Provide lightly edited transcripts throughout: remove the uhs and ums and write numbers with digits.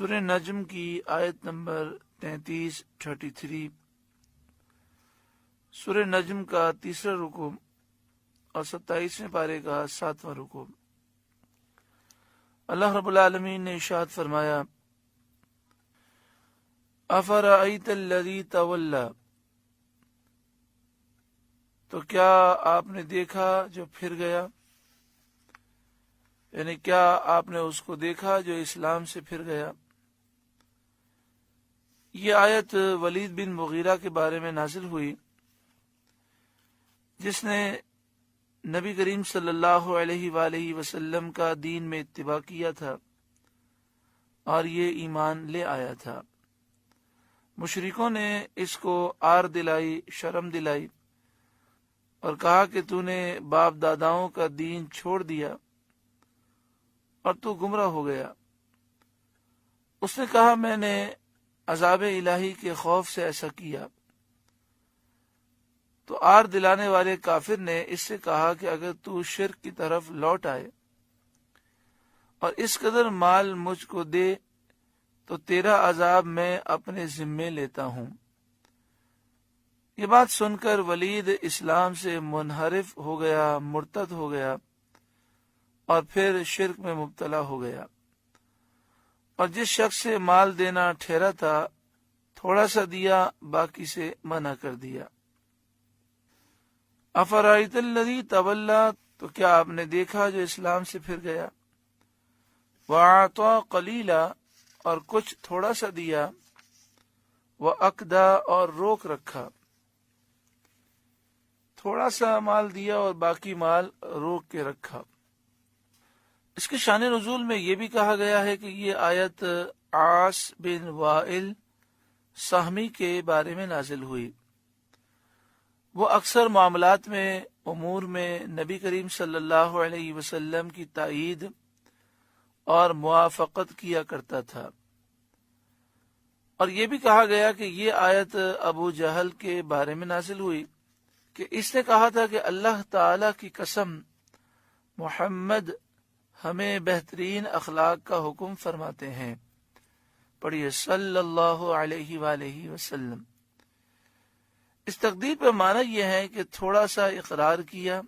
سورہ نجم کی آیت نمبر 33 سورہ نجم کا تیسرا رکوع اور 27ویں پارے کا 7واں رکوع۔ اللہ رب العالمین نے ارشاد فرمایا، افرأیت الذی تولی، تو کیا آپ نے دیکھا جو پھر گیا، یعنی کیا آپ نے اس کو دیکھا جو اسلام سے پھر گیا۔ یہ آیت ولید بن مغیرہ کے بارے میں نازل ہوئی، جس نے نبی کریم صلی اللہ علیہ وآلہ وسلم کا دین میں اتباع کیا تھا اور یہ ایمان لے آیا تھا۔ مشرکوں نے اس کو آر دلائی، شرم دلائی اور کہا کہ تو نے باپ داداؤں کا دین چھوڑ دیا اور تو گمراہ ہو گیا۔ اس نے کہا، میں نے عذاب الہی کے خوف سے ایسا کیا۔ تو آر دلانے والے کافر نے اس سے کہا کہ اگر تو شرک کی طرف لوٹ آئے اور اس قدر مال مجھ کو دے تو تیرا عذاب میں اپنے ذمے لیتا ہوں۔ یہ بات سن کر ولید اسلام سے منحرف ہو گیا، مرتد ہو گیا اور پھر شرک میں مبتلا ہو گیا، اور جس شخص سے مال دینا ٹھہرا تھا تھوڑا سا دیا، باقی سے منع کر دیا۔ افرأیت الذی تولی، تو کیا آپ نے دیکھا جو اسلام سے پھر گیا، وَأَعْطَى قَلِيلًا، اور کچھ تھوڑا سا دیا، وَأَكْدَىٰ، اور روک رکھا، تھوڑا سا مال دیا اور باقی مال روک کے رکھا۔ اس کے شان نزول میں یہ بھی کہا گیا ہے کہ یہ آیت عاص بن وائل سہمی کے بارے میں نازل ہوئی۔ وہ اکثر معاملات میں، امور میں نبی کریم صلی اللہ علیہ وسلم کی تائید اور موافقت کیا کرتا تھا۔ اور یہ بھی کہا گیا کہ یہ آیت ابو جہل کے بارے میں نازل ہوئی کہ اس نے کہا تھا کہ اللہ تعالی کی قسم، محمد ہمیں بہترین اخلاق کا حکم فرماتے ہیں۔ پڑھیے صلی اللہ علیہ وآلہ وسلم۔ اس تقدیر پر معنی یہ ہے کہ تھوڑا سا اقرار کیا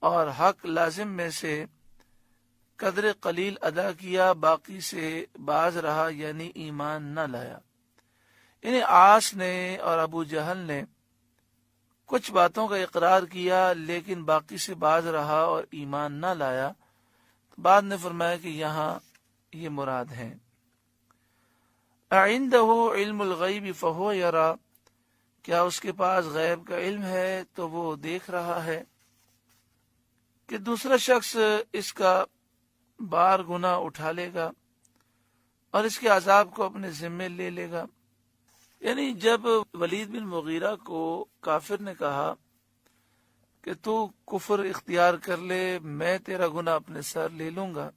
اور حق لازم میں سے قدر قلیل ادا کیا، باقی سے باز رہا، یعنی ایمان نہ لایا۔ یعنی عاص نے اور ابو جہل نے کچھ باتوں کا اقرار کیا لیکن باقی سے باز رہا اور ایمان نہ لایا۔ بعد نے فرمایا کہ یہاں یہ مراد ہیں۔ اعنده علم الغیب فہو یرا، کیا اس کے پاس غیب کا علم ہے تو وہ دیکھ رہا ہے کہ دوسرا شخص اس کا بار گناہ اٹھا لے گا اور اس کے عذاب کو اپنے ذمے لے لے گا۔ یعنی جب ولید بن مغیرہ کو کافر نے کہا کہ تو کفر اختیار کر لے، میں تیرا گناہ اپنے سر لے لوں گا،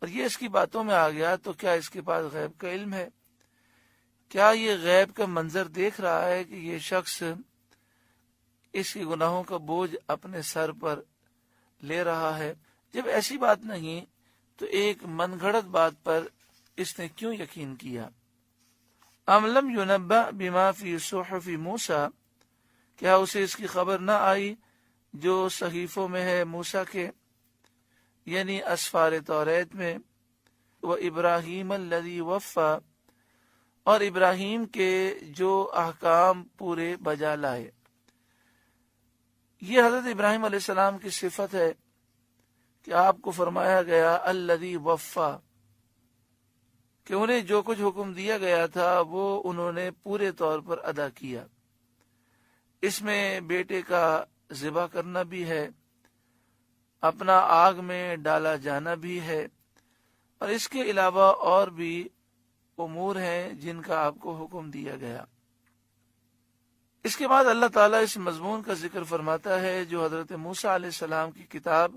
اور یہ اس کی باتوں میں آ گیا، تو کیا اس کے پاس غیب کا علم ہے؟ کیا یہ غیب کا منظر دیکھ رہا ہے کہ یہ شخص اس کے گناہوں کا بوجھ اپنے سر پر لے رہا ہے؟ جب ایسی بات نہیں تو ایک من گھڑت بات پر اس نے کیوں یقین کیا؟ ام لم ینبأ بما فی صحف موسیٰ، کیا اسے اس کی خبر نہ آئی جو صحیفوں میں ہے موسیٰ کے، یعنی اسفار توریت میں، وابراہیم الذی وفی، اور ابراہیم کے جو احکام پورے بجا لائے۔ یہ حضرت ابراہیم علیہ السلام کی صفت ہے کہ آپ کو فرمایا گیا الذی وفی، کہ انہیں جو کچھ حکم دیا گیا تھا وہ انہوں نے پورے طور پر ادا کیا۔ اس میں بیٹے کا ذبح کرنا بھی ہے، اپنا آگ میں ڈالا جانا بھی ہے، اور اس کے علاوہ اور بھی امور ہیں جن کا آپ کو حکم دیا گیا۔ اس کے بعد اللہ تعالیٰ اس مضمون کا ذکر فرماتا ہے جو حضرت موسیٰ علیہ السلام کی کتاب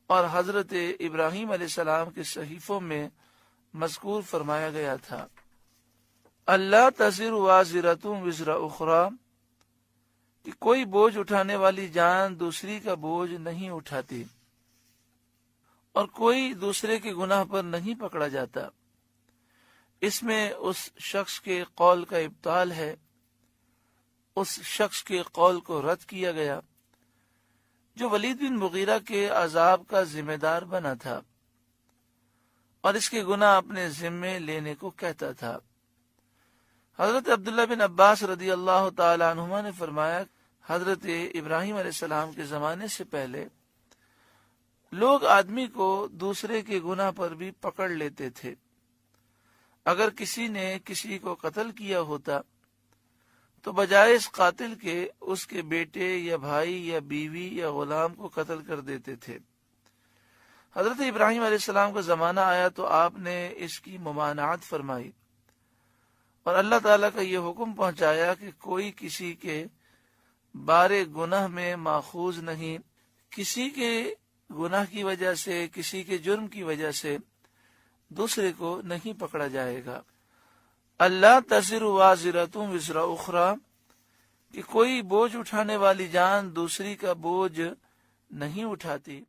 اور حضرت ابراہیم علیہ السلام کے صحیفوں میں مذکور فرمایا گیا تھا۔ اللہ تزر وازرۃ وزر اخری، کہ کوئی بوجھ اٹھانے والی جان دوسری کا بوجھ نہیں اٹھاتی۔ اور کوئی دوسرے کے گناہ پر نہیں پکڑا جاتا۔ اس میں اس شخص کے قول کا ابطال ہے، اس شخص کے قول کو رد کیا گیا جو ولید بن مغیرہ کے عذاب کا ذمہ دار بنا تھا اور اس کے گناہ اپنے ذمے لینے کو کہتا تھا۔ حضرت عبداللہ بن عباس رضی اللہ تعالی عنہما نے فرمایا، حضرت ابراہیم علیہ السلام کے زمانے سے پہلے لوگ آدمی کو دوسرے کے گناہ پر بھی پکڑ لیتے تھے۔ اگر کسی نے کسی کو قتل کیا ہوتا تو بجائے اس قاتل کے اس کے بیٹے یا بھائی یا بیوی یا غلام کو قتل کر دیتے تھے۔ حضرت ابراہیم علیہ السلام کا زمانہ آیا تو آپ نے اس کی ممانعت فرمائی اور اللہ تعالیٰ کا یہ حکم پہنچایا کہ کوئی کسی کے بارے گناہ میں ماخوذ نہیں، کسی کے گناہ کی وجہ سے، کسی کے جرم کی وجہ سے دوسرے کو نہیں پکڑا جائے گا۔ اللہ تزر وازرۃ وزر اخری، کہ کوئی بوجھ اٹھانے والی جان دوسری کا بوجھ نہیں اٹھاتی۔